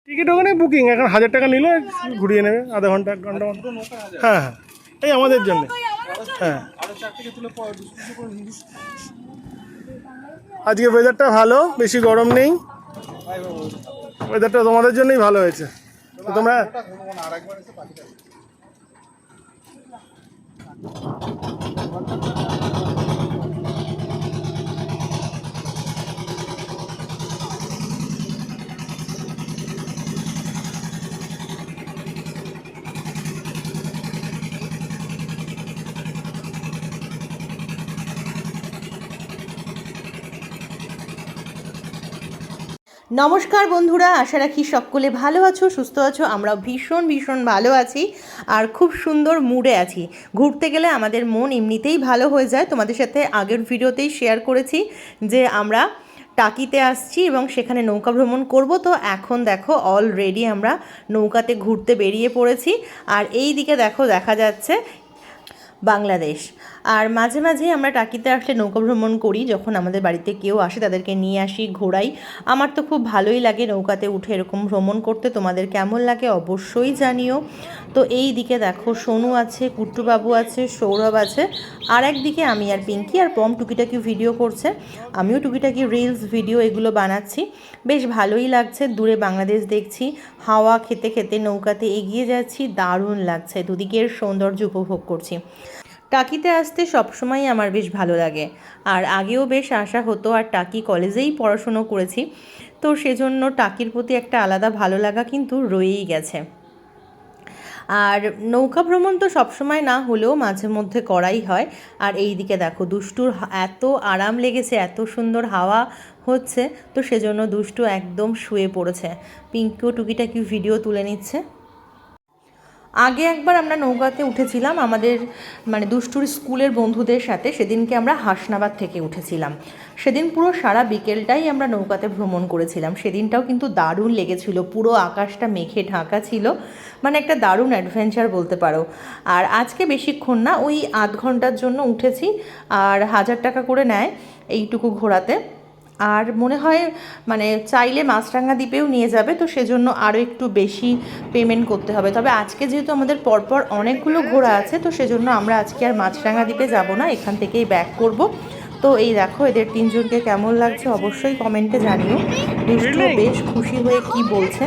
Ticket ওখানে booking, এখন 1000 টাকা নিলে ঘুরিয়ে নেবে আধা ঘন্টা 1 ঘন্টা। হ্যাঁ হ্যাঁ, এই আমাদের জন্য। হ্যাঁ, আজকে ওয়েদারটা ভালো, বেশি গরম নেই, ওয়েদারটা তোমাদের জন্যই ভালো হয়েছে। তো তোমরা নমস্কার বন্ধুরা, আশা রাখি সকলে ভালো আছো, সুস্থ আছো। আমরা ভীষণ ভীষণ ভালো আছি আর খুব সুন্দর মুডে আছি। ঘুরতে গেলে আমাদের মন এমনিতেই ভালো হয়ে যায়। তোমাদের সাথে আগের ভিডিওতেই শেয়ার করেছি যে আমরা টাকিতে আসছি এবং সেখানে নৌকা ভ্রমণ করব। তো এখন দেখো অলরেডি আমরা নৌকাতে ঘুরতে বেরিয়ে পড়েছি। আর এই দিকে দেখো দেখা যাচ্ছে বাংলাদেশ। আর মাঝে মাঝে আমরা টাকিতে আসলে নৌকা ভ্রমণ করি, যখন আমাদের বাড়িতে কেউ আসে তাদেরকে নিয়ে আসি, ঘোরাই। আমার তো খুব ভালোই লাগে নৌকাতে উঠে এরকম ভ্রমণ করতে। তোমাদের কেমন লাগে অবশ্যই জানিও। তো এই দিকে দেখো সোনু আছে, কুট্টুবাবু আছে, সৌরভ আছে, আর একদিকে আমি আর পিঙ্কি আর পম টুকিটাকি ভিডিও করছে। আমিও টুকিটাকি রিলস ভিডিও এগুলো বানাচ্ছি। বেশ ভালোই লাগছে, দূরে বাংলাদেশ দেখছি, হাওয়া খেতে খেতে নৌকাতে এগিয়ে যাচ্ছি, দারুণ লাগছে, দুদিকের সৌন্দর্য উপভোগ করছি। টাকিতে আসতে সবসময় আমার বেশ ভালো লাগে, আর আগেও বেশ আসা হতো। আর টাকি কলেজেই পড়াশুনো করেছি, তো সেজন্য টাকির প্রতি একটা আলাদা ভালো লাগা কিন্তু রয়েই গেছে। আর নৌকা ভ্রমণ তো সবসময় না হলেও মাঝে মধ্যে করাই হয়। আর এই দিকে দেখো দুষ্টুর এত আরাম লেগেছে, এত সুন্দর হাওয়া হচ্ছে, তো সেজন্য দুষ্টু একদম শুয়ে পড়েছে। পিঙ্কিও টুকিটাকি ভিডিও তুলে নিচ্ছে। আগে একবার আমরা নৌকাতে উঠেছিলাম আমাদের দুষ্টুর স্কুলের বন্ধুদের সাথে। সেদিনকে আমরা হাসনাবাদ থেকে উঠেছিলাম। সেদিন পুরো সারা বিকেলটাই আমরা নৌকাতে ভ্রমণ করেছিলাম। সেদিনটাও কিন্তু দারুণ লেগেছিল, পুরো আকাশটা মেঘে ঢাকা ছিল, একটা দারুণ অ্যাডভেঞ্চার বলতে পারো। আর আজকে বেশিক্ষণ না, ওই আধ ঘন্টার জন্য উঠেছি, আর 1000 টাকা করে নেয় এইটুকু ঘোরাতে। আর মনে হয় চাইলে মাছরাঙা দ্বীপেও নিয়ে যাবে, তো সেজন্য আরও একটু বেশি পেমেন্ট করতে হবে। তবে আজকে যেহেতু আমাদের পরপর অনেকগুলো ঘোরা আছে, তো সেজন্য আমরা আজকে আর মাছরাঙা দ্বীপে যাব না, এখান থেকেই ব্যাক করব। তো এই দেখো এদের 3 জনকে কেমন লাগছে অবশ্যই কমেন্টে জানিও। দুষ্টু বেশ খুশি হয়ে কি বলছে।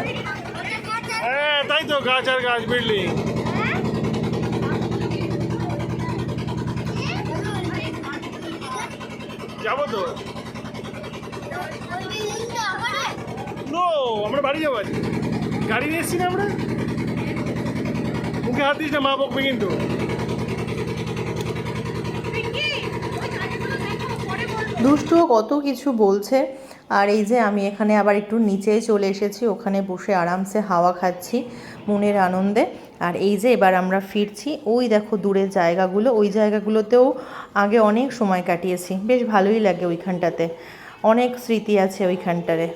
হ্যাঁ তাই তো, গাছ আর গাছ, বিল্ডিং। যাবো তো, নো আমরা বাড়ি যাবো আজকে, গাড়ি নিয়ে এসছি না আমরা। মুখে হাত দিস না, মা বকবে কিন্তু। দুষ্টুও কত কিছু বলছে। আর এই যে আমি এখানে আবার একটু নিচে চলে এসেছি, ওখানে বসে আরামসে হাওয়া খাচ্ছি মনের আনন্দে। আর এই যে এবার আমরা ফিরছি, ওই দেখো দূরের জায়গাগুলো, ওই জায়গাগুলোতেও আগে অনেক সময় কাটিয়েছি, বেশ ভালোই লাগে ওইখানটাতে, অনেক স্মৃতি আছে ওইখানটারে।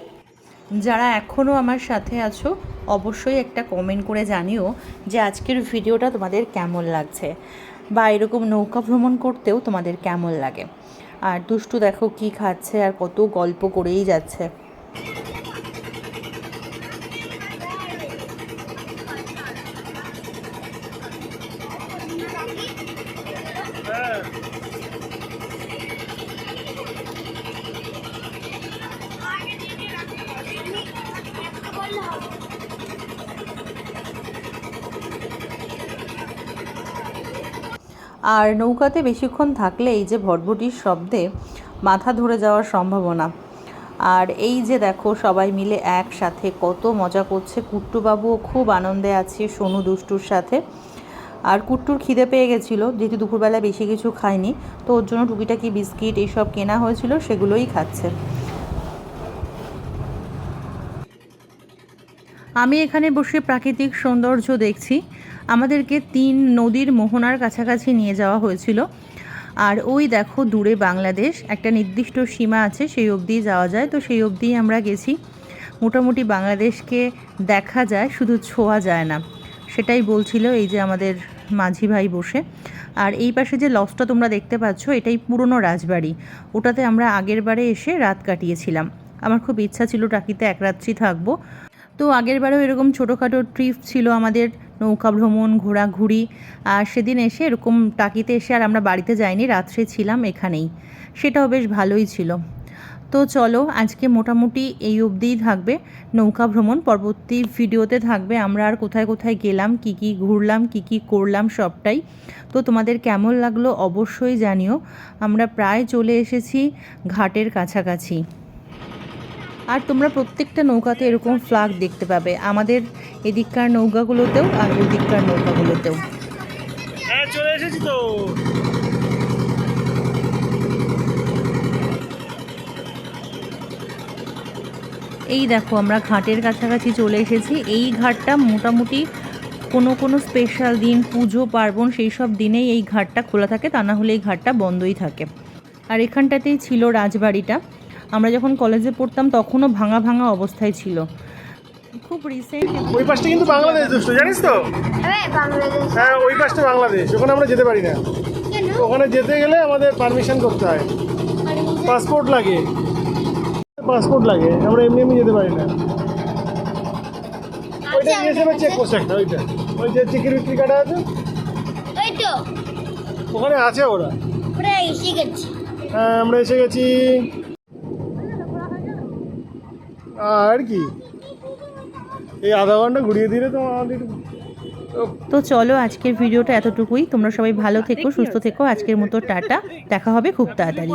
যারা এখনও আমার সাথে আছো অবশ্যই একটা কমেন্ট করে জানিও যে আজকের ভিডিওটা তোমাদের কেমন লাগছে, বা এরকম নৌকা ভ্রমণ করতেও তোমাদের কেমন লাগে। আর দুষ্টু দেখো কি খাচ্ছে আর কত গল্প করেই যাচ্ছে। আর নৌকাতে বেশিক্ষণ থাকলে এই যে ভটভটির শব্দে মাথা ধরে যাওয়ার সম্ভাবনা। আর এই যে দেখো সবাই মিলে একসাথে কত মজা করছে। কুট্টুবাবুও খুব আনন্দে আছে সোনু দুষ্টুর সাথে। আর কুট্টুর খিদে পেয়ে গেছিলো, যেহেতু দুপুরবেলায় বেশি কিছু খায়নি, তো ওর জন্য টুকিটাকি বিস্কিট এইসব কেনা হয়েছিল, সেগুলোই খাচ্ছে। আমি এখানে বসে প্রাকৃতিক সৌন্দর্য দেখছি। আমাদেরকে 3 নদীর মোহনার কাছাকাছি নিয়ে যাওয়া হয়েছিল। আর ওই দেখো দূরে বাংলাদেশ, একটা নির্দিষ্ট সীমা আছে, সেই অবধি যাওয়া যায়, তো সেই অবধিই আমরা গেছি। মোটামুটি বাংলাদেশকে দেখা যায়, শুধু ছোঁয়া যায় না, সেটাই বলছিল এই যে আমাদের মাঝি ভাই বসে। আর এই পাশে যে লজটা তোমরা দেখতে পাচ্ছ, এটাই পুরনো রাজবাড়ি, ওটাতে আমরা আগের বারে এসে রাত কাটিয়েছিলাম। আমার খুব ইচ্ছা ছিল টাকিতে এক রাত্রি থাকবো, তো তো আগেরবারও এরকম ছোটোখাটো ট্রিপ ছিল আমাদের, নৌকা ভ্রমণ, ঘোরাঘুরি। আর সেদিন এসে এরকম টাকিতে এসে আর আমরা বাড়িতে যাইনি, রাত্রে ছিলাম এখানেই, সেটাও বেশ ভালোই ছিল। তো চলো আজকে মোটামুটি এই অবধিই থাকবে নৌকা ভ্রমণ। পরবর্তী ভিডিওতে থাকবে আমরা আর কোথায় কোথায় গেলাম, কি কি ঘুরলাম, কি কি করলাম সবটাই। তো তোমাদের কেমন লাগলো অবশ্যই জানিও। আমরা প্রায় চলে এসেছি ঘাটের কাছাকাছি। আর তোমরা প্রত্যেকটা নৌকাতে এরকম ফ্ল্যাগ দেখতে পাবে, আমাদের এদিককার নৌকাগুলোতেও আর ওদিককার নৌকাগুলোতেও। হ্যাঁ চলে এসেছি তো। এই দেখো আমরা ঘাটের কাছাকাছি চলে এসেছি। এই ঘাটটা মোটামুটি কোনো স্পেশাল দিন, পুজো পার্বণ, সেই সব দিনেই এই ঘাটটা খোলা থাকে, তা না হলে এই ঘাটটা বন্ধই থাকে। আর এখানটাতেই ছিল রাজবাড়িটা। আমরা যখন কলেজে পড়তাম তখনও ভাঙা ভাঙা অবস্থায় ছিল, খুব রিসেন্ট। ওই পাশটা কিন্তু বাংলাদেশ দোস্ত, জানিস তো? হ্যাঁ ওই পাশটা বাংলাদেশ, ওখানে আমরা যেতে পারি না। ওখানে যেতে গেলে আমাদের পারমিশন করতে হয়, পাসপোর্ট লাগে, আমরা এমনি এমনি যেতে পারি না। ওইটা নিয়ে চেক পোস্ট একটা, ওই যে সিকিউরিটি কাটা আছে ওখানে আছে ওরা। হ্যাঁ আমরা এসে গেছি। আর কি এই আধা ঘন্টা ঘুরিয়ে দিলে তো আমাদের। তো চলো আজকের ভিডিওটা এতটুকুই। তোমরা সবাই ভালো থেকো, সুস্থ থেকো। আজকের মতো টাটা, দেখা হবে খুব তাড়াতাড়ি।